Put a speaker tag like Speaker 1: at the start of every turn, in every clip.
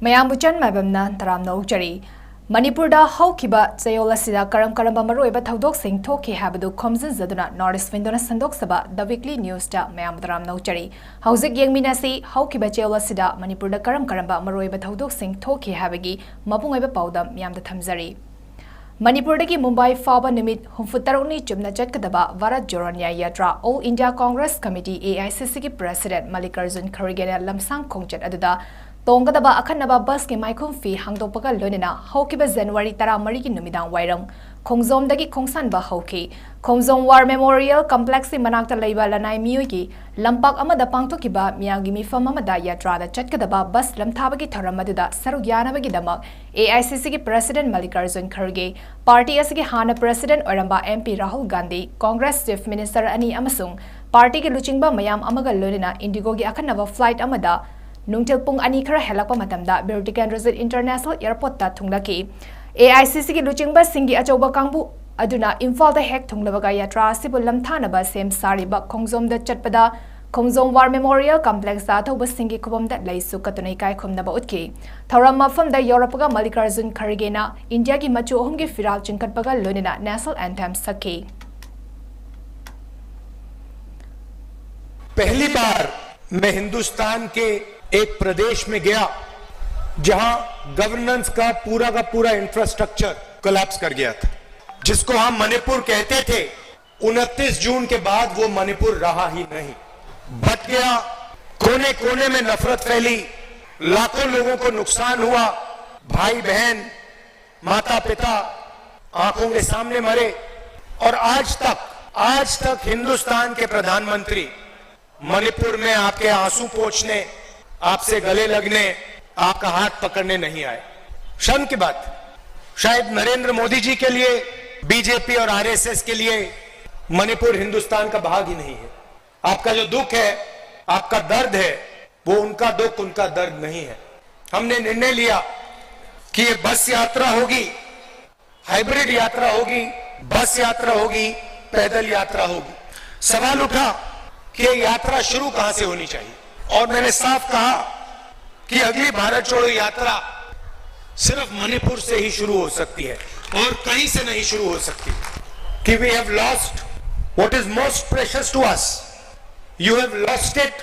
Speaker 1: Mayambuchan maibam taram no chari. Manipurda haukiba 𝐍𝐄𝐰 karam maroiba thodok sing thoki habadu khomjin zaduna North Windona sandok saba the weekly news da mayam taram no chari. Hauzik yengminasi haukiba 𝐍𝐄𝐰 Manipurda karam maroiba thodok sing thoki habagi mapungoiba paudam mayam da thamjari. Manipurdagi Mumbai Faba Nimit Humfutaroni Chumna Chatkadaba Varat Joranya Yatra All India Congress Committee AICC ki President Mallikarjun Kharge lamsang khongchat aduda Tongadaba Akanaba bus ki maikum fee hangdopaga lonina Hokiba January Tara Mariki Numidang Wairam Kongzom dagi Kongsan ba Hoki Kongzom War Memorial Complex Manakta Laiba Lanai Miyuki Lampak Amada Pangtokiba Miyagi Mifam Amada Yatra the Chatkadaba bus Lamtabagi Taramaduda Sarugyana Bagidamak AICC ki President Mallikarjun Kharge Party asigi Hana President Oramba MP Rahul Gandhi Congress Chief Minister Ani Amasung Party ki Luchingba Mayam Amaga Lonina Indigo gi Akanaba flight Amada Nungtil pung ani khara helakpa matamda Birtikan Resit International Airport ta thunglaki AICC ki luchingba singi achauba kangbu aduna Imphal da hek thunglabaga yatra sibu lamthanaba sem sariba khongzom da chatpada Khongzom War Memorial Complex da thoba singi khubam da laisu katunai kai khumnaba utki thoram mafam da Europaga Mallikarjun Kharge na India ki machu ohum ki firal chingkatpaga lonina National Anthem sakhi
Speaker 2: पहली बार मैं हिंदुस्तान के एक प्रदेश में गया जहां governance का पूरा infrastructure collapse कर गया था, जिसको हम मणिपुर कहते थे। 29 जून के बाद वो मणिपुर रहा ही नहीं, बच गया। कोने कोने में नफरत फैली, लाखों लोगों को नुकसान हुआ, भाई बहन माता पिता आंखों के सामने मरे। और आज तक हिंदुस्तान के प्रधानमंत्री मणिपुर में आपके आंसू पोंछने, आपसे गले लगने, आपका हाथ पकड़ने नहीं आए। शर्म की बात, शायद नरेंद्र मोदी जी के लिए, बीजेपी और आरएसएस के लिए मणिपुर हिंदुस्तान का भाग ही नहीं है। आपका जो दुख है, आपका दर्द है, वो उनका दुख, उनका दर्द नहीं है। हमने निर्णय लिया कि ये बस यात्रा होगी, हाइब्रिड यात्रा होगी, बस यात्रा होगी, पैदल यात्रा होगी। सवाल उठा कि ये यात्रा शुरू कहां से होनी चाहिए, और मैंने साफ कहा कि अगली भारत छोड़ो यात्रा सिर्फ मणिपुर से ही शुरू हो सकती है और कहीं से नहीं शुरू हो सकती। कि we have lost what is most precious to us. You have lost it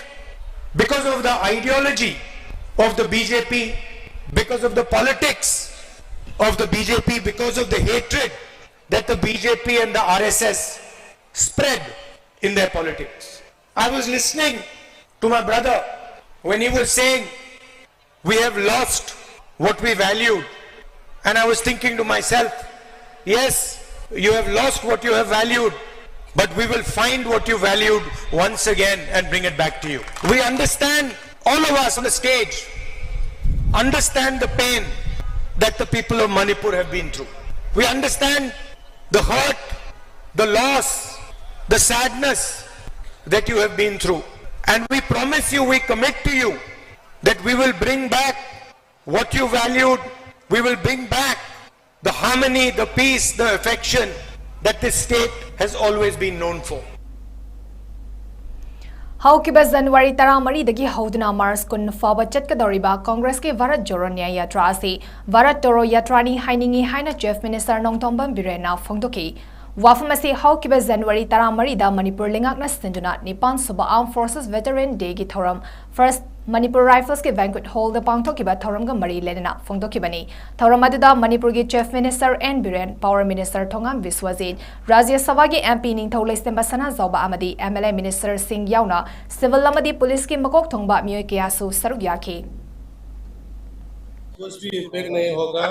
Speaker 2: because of the ideology of the BJP, because of the politics of the BJP, because of the hatred that the BJP and the RSS spread in their politics. I was listening to my brother when he was saying we have lost what we valued, and I was thinking to myself, yes, you have lost what you have valued, but we will find what you valued once again and bring it back to you. We understand, all of us on the stage understand the pain that the people of Manipur have been through. We understand the hurt, the loss, the sadness that you have been through, and we promise you, we commit to you that we will bring back what you valued. We will bring back the harmony, the peace, the affection that this state has always been known for.
Speaker 1: Haukiba January Tara Mari dagi Hauduna Mars kun Faba Chatkadoriba Congress ke Varat Joranya Yatra asi Varat Toro Yatrani Hainingi Haina Chief Minister Nongthombam Birena Phongdoki Wafamasi Haukiba January Tara Mari da Manipur Lingakna Sinduna Nipan Suba Armed Forces Veteran Day gi Thoram First Manipur Rifles ke Banquet Hall the Pangtokiba Thoram ga Mari Lenina Phongdokibani Thoram aduda Manipur gi Chief Minister N Biren, Power Minister Thongam Viswajit, Rajya Sabha gi MP Ningthau Leistemba Sana Zauba amadi MLA Minister Singh Yauna, Civil amadi Police ki Makok Thongba Myoy Kiyasu Saruk Yaki.
Speaker 3: कुछ भी impact नहीं होगा।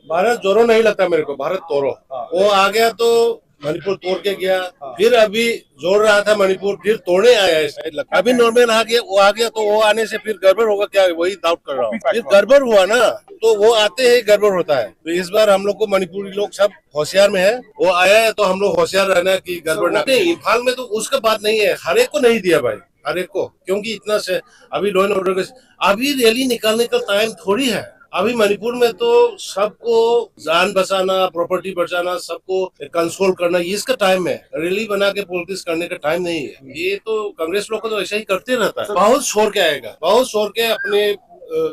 Speaker 3: भारत जोरो नहीं लगता मेरे को, भारत तोड़ो। वो आ गया तो मणिपुर तोड़ के गया, फिर अभी जोड़ रहा था मणिपुर, फिर तोड़ने आया है शायद लगता। अभी नॉर्मल आ गया तो वो आने से फिर गड़बड़ होगा क्या, वही डाउट कर रहा हूँ। फिर गड़बड़ हुआ ना, तो वो आते ही गड़बड़ होता है। तो इस बार हम लोग को मणिपुरी लोग सब होशियार में है, वो आया है तो हम लोग होशियार रहना कि गड़बड़ ना। इम्फाल में तो उसका बात नहीं है, हर एक को नहीं दिया भाई, हर एक को, क्योंकि इतना से अभी लॉ एंड ऑर्डर अभी रैली निकालने का टाइम थोड़ी है। अभी मणिपुर में तो सबको जान बचाना, प्रॉपर्टी बचाना, सबको कंट्रोल करना, ये इसका टाइम है। रैली बना के पॉलिटिक्स करने का टाइम नहीं है। ये तो कांग्रेस लोग को तो ऐसा ही करते रहता है। बहुत छोड़ के आएगा, बहुत छोड़ के अपने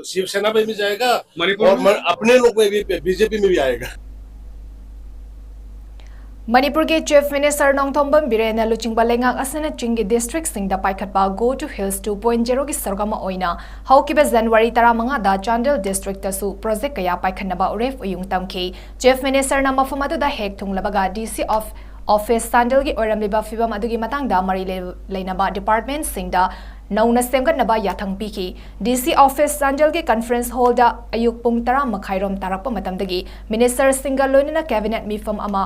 Speaker 3: शिवसेना में भी जाएगा
Speaker 2: मणिपुर
Speaker 3: और अपने लोग में भी बीजेपी में भी आएगा।
Speaker 1: मणिपुर के चीफ मिनिस्टर नोंगथोंबम बिरेन लुचिंगबा लेंगाक असना चिंगी डिस्ट्रिक्ट सिंगदा पाइखटपा गो टू हिल्स 2.0 की सरगमा ओइना हौकिबा जनवरी 15 दा चांडल डिस्ट्रिक्ट तसु प्रोजेक्ट कया पाइखनबा उरेफ उयुंग तमखी चीफ मिनिस्टर ना मफम अदुदा हेक थुंगलबगा डीसी ऑफिस चांडल की ओरमलिबा फिबम अदुगी मतंगदा मरी लेनबा डिपार्टमेंट सिंगदा नौना सेमगनबा याथंग पीखी डीसी ऑफिस चांडल के कॉन्फ्रेंस हॉल दा अयुक पुंग 10 मखाइरोम तारकप मतमदगी मिनिस्टर सिंगल लोइना कैबिनेट मिफम अमा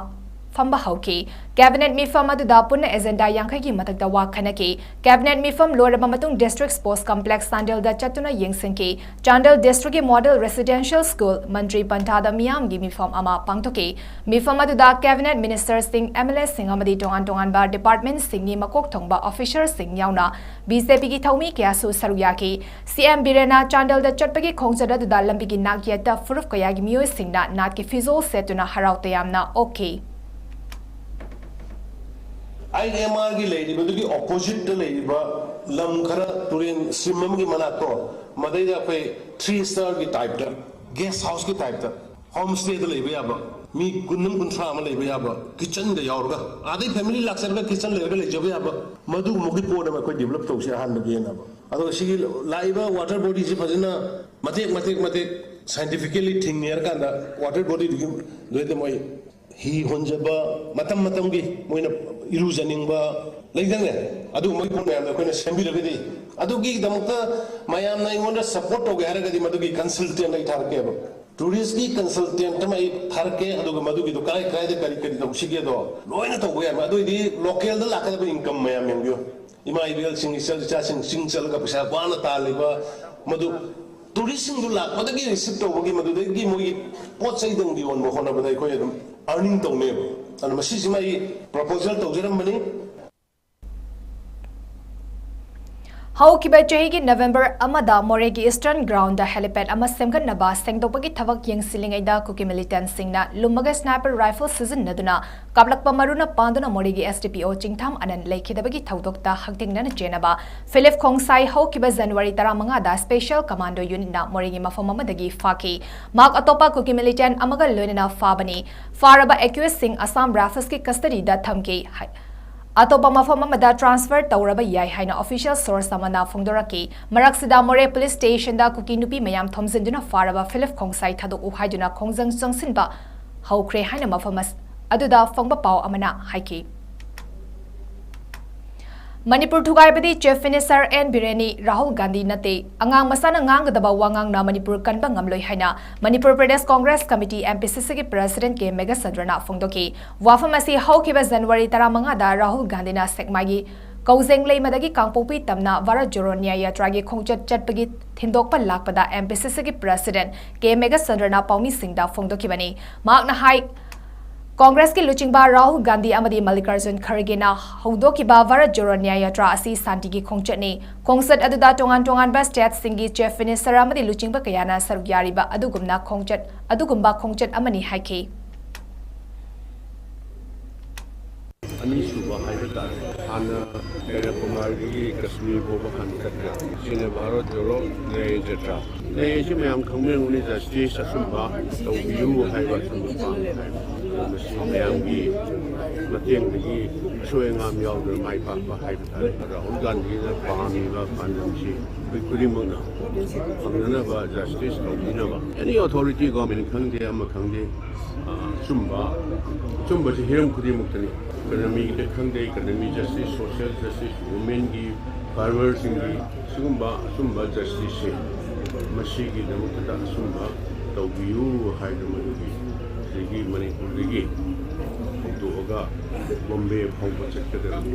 Speaker 1: फंबा हौकी कैबिनेट मिफम अदुदा पुन्ना एजेंडा यांखै की मतकदा वाखनकी कैबिनेट मिफम लोरबा मतुंग डिस्ट्रिक्ट स्पोर्ट्स कॉम्प्लेक्स चांडल दा चतुना येंगसिंकी चांडल डिस्ट्रिक्ट की मॉडल रेसिडेंशियल स्कूल मंत्री पंथादा मियाम की मिफम अमा पांगथोकी मिफम अदुदा cabinet minister Singh MLA Singh अमदी टोंगान बा डिपार्टमेंट सिंह मकोक थोंबा ऑफिसर सिंह याउना बीजेपी की थौमी कयासु सरुयाकी सीएम बिरेना चांडल दा चटपगी खोंगजदा दुदा लंबी की नागियता फुरुफ कया की मियोय सिंहना नाट की फिजोल सेतुना हराव तयामना ओके
Speaker 3: IMR की लेडी ऑपोजिट लम खरा तुरेन सिमम की मना तो मदईदा कोई 3 स्टार की टाइप दा गेस्ट हाउस की टाइप दा होम स्टे दा लेबे याबा मी कुन्नम कुंथ्रा अमा लेबे याबा किचन दा यावरगा आदि फैमिली लाक्सरगा किचन लेरगा लेजबे याबा मदु मुगी पोड मा कोई डेवलप तौसे हान बगे ना अदो सिगी लाइबा वाटर बॉडी से फजना मते साइंटिफिकली थिंगनेर कांदा वाटर बॉडी दोइते मोय ही होंजबा मतम की मोइना इरुजनिंगबा लेजंगे अदु मोय कोन याम कोइना सेंबिरगदि अदुगी दमकता मयाम ना इमोंदा सपोर्ट होगे हरगदि मदुगी कंसल्टेंट लाई थारके अब टूरिस्ट की कंसल्टेंट मै थारके अदुगा मदुगी दो काय काय दे करी दौसिगे दो लोइना तौबो याम अदुदी लोकल दा लाकदबा इनकम मयाम यंगयो इमा इबियल सिंग सिंग चलगा पैसा बाना तालिबा मदु टूरिस्ट सिंग लाकदगी रिसीव तौबगी मदुदगी मोई पोट सैदंग दी ओन मोहना बदाई कोय दम अर्निंग तौने अन मसीसिमा प्रपोजल तौजरम बनी
Speaker 1: हौकिबा चही की नवंबर अमदा मोरे की ईस्टर्न ग्राउंड हेलीपैड अमा सेमगनबा सेंगदोपगी थबक यंगसिलिंगैदा कुकी मिलिटेंट सिंगना लुमगा स्नाइपर राइफल सिजनदुना काबलकपा मरुना पांदुना मोरे की एसडीपीओ चिंगथाम अनन लेखिदबगी थौदोकता हक्तिंगना चेनबा फिलिप खोंगसाई हौकिबा जनवरी 15 दा स्पेशल कमांडो यूनिटना मोरे की मफम अमदगी फाकी माक अतोपा कुकी मिलिटेंट अमगा लोइना फाबनी फारबा एक्यूज सिंग असम राइफल्स की कस्टडी दा थमके अतोपा मफम अमदा ट्रांसफर तौरबा याय हाइना ऑफिशियल सोर्स अमना फोंदोरकी मरक्सिदा मोरे पुलिस स्टेशन दा कुकी नुपी मयाम थोमजिंदुना फारबा फिलिप खोंगसाई थादोक हाइदुना खोंजंग चंगसिनबा हौख्रे हाइना मफम अदुदा फोंबा पाव अमना हाइकी मणिपुर थुगाइबदी चीफ मिनिस्टर एन बिरेनी राहुल गांधी नते अंगांग मसाना ngangadaba wangang na manipur kanba ngamloi haina manipur pradesh congress committee mpcc ki president ke mega sadrana phongdoki wafam asi haukiba january 15 da rahul gandhi na sekmagi kauzeng leimadagi kangpopi tamna varat joronia yatra gi khongchat chatpagi thindokpa lakpada mpcc ki president ke mega sadrana paumi singda phongdoki bani makna hai Congress की लुचिंगबा राहुल गांधी अमदी मल्लिकार्जुन खड़गे ना हौदोकिबा भारत जोड़ो न्याय यात्रा असी शांति की खोंचटनी खोंसत अदुदा टोंगान बा state सिंगी chief minister अमदी लुचिंगबा कयाना सरुक यारिबा अदुगुमना खोंचट अमनी हाइकी
Speaker 4: अनीसुबा हाइबता हाना कन्याकुमारी कश्मीर बोबा खनकत्रा सिने भारत जोड़ो न्याय यात्रा न्याय से मैम खंगमेंगुनी जस्टिस असुबा तौबियु हाइबा सुबा मैम की मतंगी सोयंगाम यावदर माइ पाकबा हाइबता राहुल गांधी ना पामीबा पांजमसी बिकुरिमना फंगनबा जस्टिस तौबिनबा एनी अथॉरिटी गवर्नमेंट खंगदे अमा खंगदे चुम्बा से हिरम खुदिमुक्तनी इकोनॉमी की खंगदे economy justice social justice women की फार्मर्स की सुम्बा जस्टिस से मसी की नमुकता सुम्बा तौबियु हाइदमगी जिगी मणिपुर दिगी होगा बॉम्बे फाउबा चक्कदरनी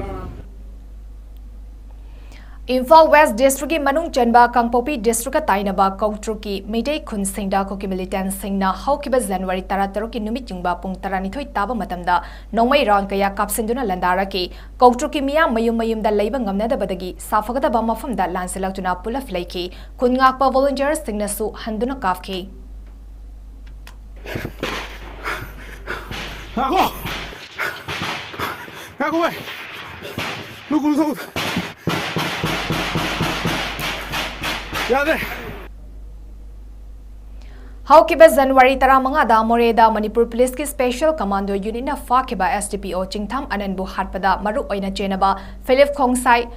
Speaker 1: इम्फाल वेस्ट डिस्ट्रिक्ट की मनुंग चनबा कांगपोपी डिस्ट्रिक्ट का ताइनबा कौट्रु की मेडे खुन सिंगदा कोकी मिलिटेंट सिंगना हौकिबा जनवरी 13 की नुमित चिंगबा पुंग 12 ताबा मतमदा नोंमै राउंड कया कापसिंदुना लंदारा की कौट्रु की मिया मयुम दा लैबा ngamnadabadagi साफगदबा मफमदा लांसिलक्तुना पुलफ लैकी खुनगाकपा वॉलंटियर्स सिंगनासु हंदुना काफकी
Speaker 5: Ako वे लुकुलु याद है
Speaker 1: Haukiba January Taramanga Moreda Manipur Police ki Special Commando Unit na Fakiba SDPO Chingtham Ananbu Hatpada Maru Oina Chenaba Philip Khongsai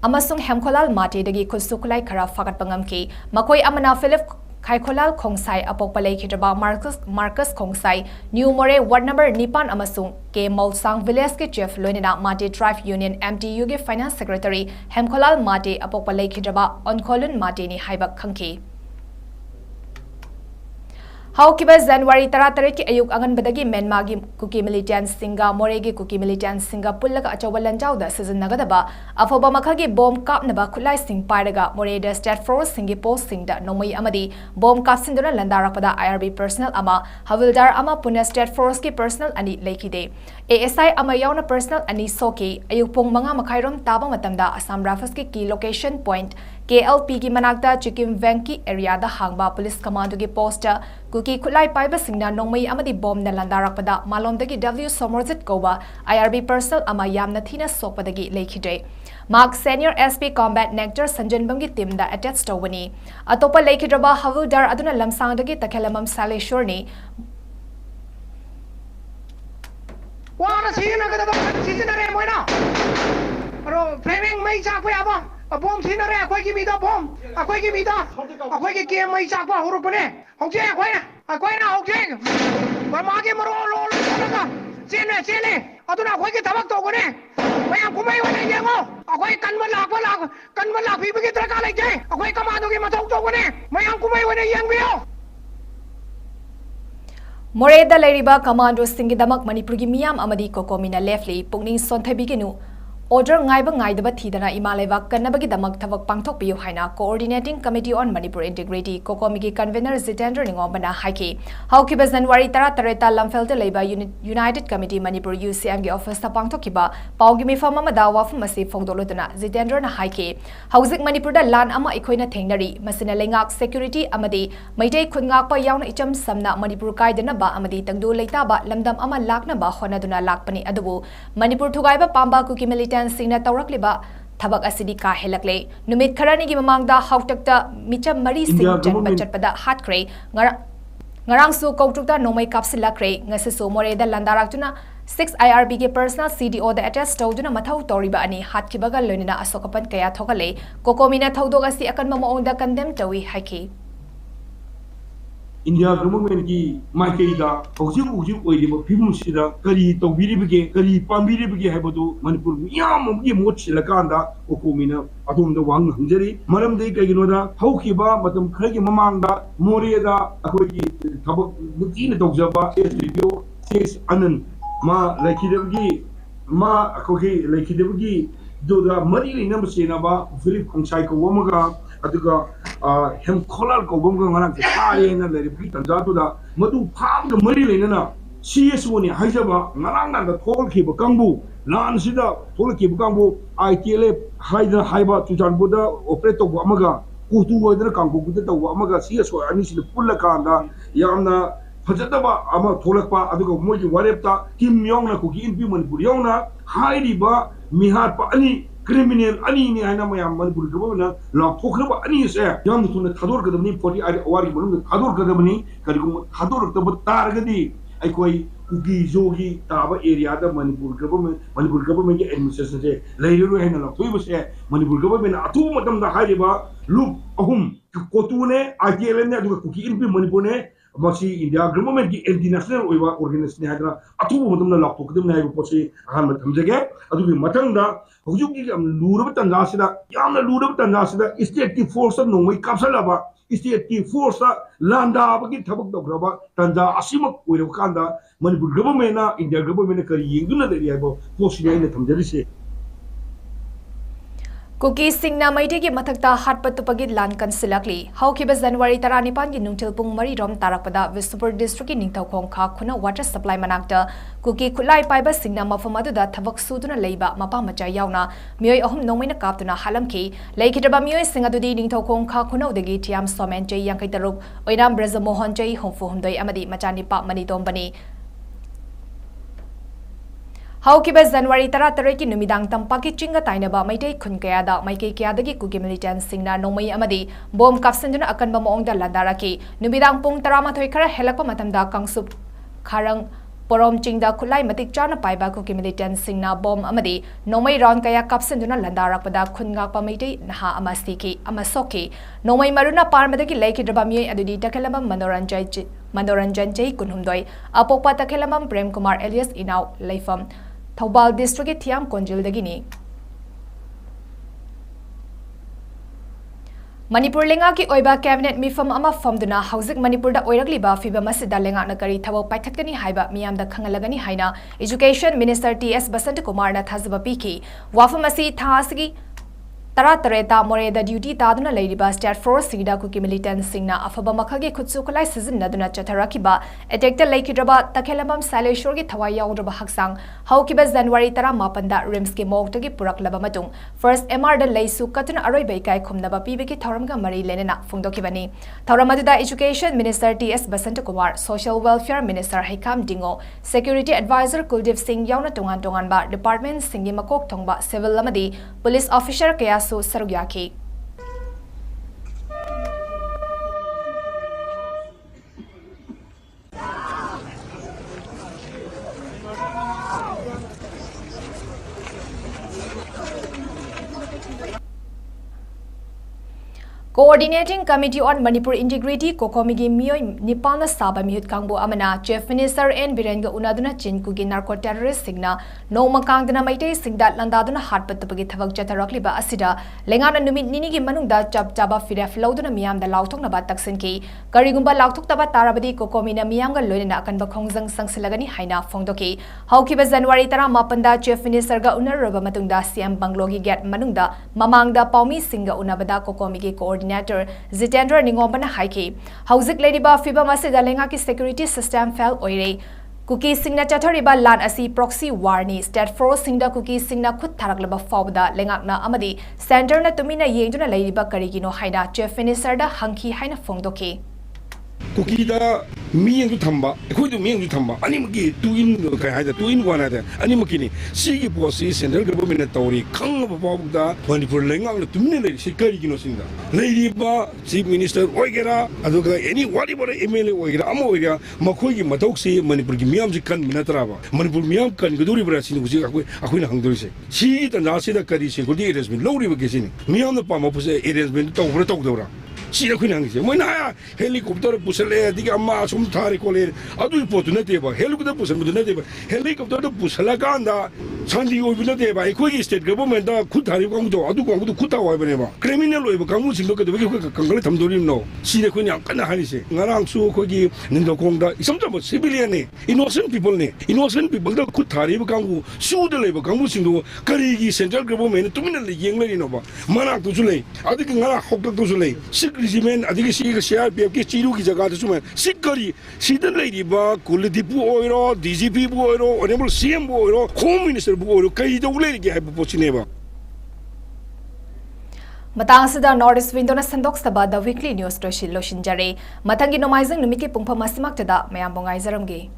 Speaker 1: Amasung Hemkolal Mate Dagi Kusukulai Kara Fakat Pangamki Makoi Amana Philip Kaikolal Khongsai Apokpalai Kitaba Marcus Khongsai New More Ward number Nipan Amasung K Molsang Village ki Chief Loinina Mate Drive Union MTU ki Finance Secretary Hemkolal Mate Apokpalai Kitaba Onkolun Mate ni Haibak Khanki Haukiba January Taratare ki Ayuk Angan Badagi Menmagi Kuki Militant Singa Moregi Kuki Militant Singa Pullaka Achawalanjau da Season Nagadaba Afoba Makagi Bomb Kap Naba Kulai Sing Padaga Moreda State Force Singi Post Sing da Nomai Amadi Bomb Kap Sinduna Landarapada IRB Personnel Ama Havildar Ama Pune State Force ki Personnel Ani Lekide ASI Ama Yauna Personnel Ani Soki Ayuk Pong Manga Makairom Taba Matamda Assam Rifles ki location point KLP ki Manakta Chikim Venki area da Hangba Police Commando ki poster Kuki Kulai Paiba Singna Nongmai Amadi Bomb na Landarakpada Malomdagi W Somerzit Goba IRB Personnel Ama Yamna Thina Sokpadagi Lekide Mark Senior SP Combat Nectar Sanjan Bangi team da attached to Wani Atopa Lekidraba Havildar Aduna Lamsangdagi Takelamam Sale Shorni
Speaker 5: Wana season moina framing mai chakpa yaba bomb thina re akoi ki mida bomb akoi ki mida akoi ki game mai chakpa horu pune hokje akoi na hokje barma ke maro lo ka chene aduna akoi ki thabak to gone mayam kumai wane yengo akoi kanwa la phi bi tra ka lai je akoi kamado ki mathau to gone mayam kumai wane yengbiyo
Speaker 1: Moreda Leriba Commando Singidamak Manipurgi Miam Amadi Kokomina Lefli Pungning Sonthabiginu Order Ngaiba Ngaidaba Thidana Imaleva Kanabagi Damak Tavak Pangtok Piu Haina Coordinating Committee on Manipur Integrity Kokomiki Convener Zitendra Ningobana Haiki Haukiba January Tarata Lamfelte Labor United Committee Manipur UCM gi Office ta Pangtokiba Paugimi Fama Madawa Masi Fongdolotana Zitendra na Haiki Hauzik Manipur da Lan Ama Ikoina Thengnari Masina Lengak Security Amadi Maitei Khungak Pa Yauna Icham Samna Manipur Kaidana Ba Amadi Tangdu Leitaba Lamdam Ama Lakna Ba Honaduna Lakpani Adubu Manipur Thugaiba Pamba Kuki Militant Singna Taurakliba Tabak Asidi Ka Helakle Numit Karani gi Mamangda Hautakta Micha Mari Sing Jan Bachatpada Hatkre Ngarang Su Kautukta Nomai Kapsilakre Ngasisu Moreda Landaraktuna 6 IRB ke personal CDO the attached tawduna mathau toriba ani hatkibaga loinina asokapan kaya thokale kokomina thawdoga si akan mamoonda condemn tawi haiki
Speaker 6: India government ki maikeida hojik oiriba phimum sida kari tawbiribige kari pambiribige haibadu manipur miyam gi mot silakanda kokomina adomda wang hanjari maramdei kaiginoda haukiba matam khargi mamangda moreda akogi thabak nutina tawjaba SDPO says anan ma laikidabgi ma akogi laikidabgi doda mari linam senaba Philip Khongsai ko wamaga aduga hem kholal ko bomga ngana ke sae na le repeat tanjatu da madu pham da mari le na CSO ni haijaba ngarang na thol ki ba kangbu lan sida thol ki ba kangbu ITL haida haiba tujanbu da operate to amaga kutu wa da kangbu ku da wa amaga CSO ani sida pulla kanda yamna fajataba ama tholakpa aduga moi ki warepta kim yong na ku ki inpi manipur yong na hairiba mihar pa ani criminal ani ni aina mayam manipur government la pokhraba ani se yam tuna thador kadamni 40 awari bolum thador kadamni karikum thador tab targadi ai koi kugi jogi taba area da manipur government ki administration se leiru haina la thoi bose manipur government atu matam da hariba loop ahum kotune ajele ne adu kuki inpi manipur ne masi India government ki international oiba organization hadra atu matam na la pokdam na ai posi ahan matam jage adu matang da hujuk ki lurab tanga sida yamna lurab tanga sida state ki force no mai kapsalaba state ki force landa bagi thabak dograba tanda asimak oirab kanda manipur government na India government kari yenguna de yabo posi ne thamjari se
Speaker 1: Kuki Singna Maiti ki mathakta hatpatupagi lan kansilakli Haukiba January Taranipan ki nungtil pung mari rom tarakpada Visupur district ki ningthaukhong kha khuna water supply manakta Kuki khulai paiba Singna mafamadu da thabak suduna leiba mapa macha yauna mioi ahum nomaina kaptuna halamki leikidaba mioi singadudi ningthaukhong kha khuna udagi tiam somen chei yankai taruk oinam brajamohan chei homfu humdoi amadi machani pa mani tombani Haukiba January tara tareki numidang tampaki chinga tainaba maitei khun kayada maikei kayadagi kuki militant singna nomai amadi bom kapsenduna akanba maongda landaraki numidang pung taramathoi khara helakpa matamda kangsup kharang Porom chingda khulai matik chana paiba kuki militant singna bom amadi nomai round kaya kapsenduna landarakpada khunga pamaitei naha amasiki amasoki nomai maruna parmadagi laikidraba mi adudi takelamba manoranjan jai kunhumdoi apokpa takelamba Prem Kumar Elias Inau Laifam Thoubal district thiam konjil dagini Manipur lenga ki oiba cabinet mifam ama famduna hauzik Manipur da oirakliba fiba masida lenga na kari thawak paithatkani haiba miyam da khangalagani haina Education Minister TS Basant Kumar na thazaba piki wafamasi thasigi Tara Tareta Moreda duty Taduna Ladyba Stat for Sida Kuki Militant Singna Afaba Makagi Kutsukulai Season Naduna Chatarakiba Attack the Lake Draba Takelabam Sale Shorgi Tawaya Draba Haksang Haukiba January Tara Mapanda Rimski Moktagi Purak Labamatung First MR the Laisu Katun Arabikai Kumnaba Pibiki Toramga Mari Lenina Fundokibani Taramada Education Minister TS Basant Kumar Social Welfare Minister Hikam Dingo Security Advisor Kuldev Singh Yauna Tongan Tonganba Department Singi Makok Tongba Civil Lamadi Police Officer Kaya Sarugyaki. Coordinating Committee on Manipur Integrity Kokomigi Miyoi Nipana Saba Mihut Kangbo Amana Chief Minister N Birenga Unaduna Chinkugi Narco Terrorist Signa No Makangdana Maite Singdat Landaduna Hatpatapagi Tavak Jatarakliba Asida Lengana Numit Ninigi Manungda Chap Chaba Fidef Lauduna Miam the Lautok Nabat Taksinki Karigumba Lautok Taba Tarabadi Kokomina Mianga Loina Kanba Kongzang Sangsilagani Haina Fongdoki Haukiba January Tara Mapanda Chief Minister Ga Unaraba Matungda CM Banglogi Get Manungda Mamangda Paumi Singa Unabada Kokomigi Coordinator Zitendra Ningobana Haiki. Hauzik Ladyba Fiba Masida Lenga ki security system fell oire. Cookie Singna Chatoriba Lan Asi proxy warni stat for Singda Cookie Singna Kut Taraklaba Fawda Lengakna Amadi Center na Tumina Yenduna Ladyba Karigino Haida Chief Minister da Hanki Haina Fongdoki.
Speaker 6: Cookie da me and Tamba, who do me and Tamba, Animaki, 2-in-1 at Animakini, Sigi Posi, Central Government Tori, Kang of Pabda, Manipur Lenga, Tumina, Shikarigino Sinda. Lady Ba, Chief Minister, Oigera, Adoka, any whatever email Oigera, Amoiga, Makogi, Matoxi, Manipur Miam Kan Minatrava, Manipur Miam Kan Guduri Brasin, Aquina Hungary. She and Nasida Kadisi, it has been low revocation. Miam the Pamapus, it has been Tokdora. She when I helicopter Pusale, Digama, some Taricole, I do put Nativa, helicopter Pusanativa, helicopter Pusalaganda, Sandy Ovinateva, a quick state government, Kutarikongo, Aduko, Kuta, whatever. Criminal Kamus look at the Congretam Dorim no. See the Queen Kanahani, Narang Su Kogi, Nindokonda, sometimes civilian, innocent people, that Kutari Kangu, Su the labor Kamusingo, Karigi, central government, 2 minutes young lady Nova, Mana Tuzule, I think Nara Hokta Tuzule. Regiment, I think she is a Chiruki Zagatasuman, Sikari, see the lady bar, Kulitipu oil, DGP oil, or CM oil, Home Minister oil, Kaido lady have Pochineva.
Speaker 1: Matangsida Northeast Windona Sandok Saba the weekly news to Shiloshin Jare, Matangi nomizing Numiki Pumpa Masimaktada, Mayambongai Zaramgi.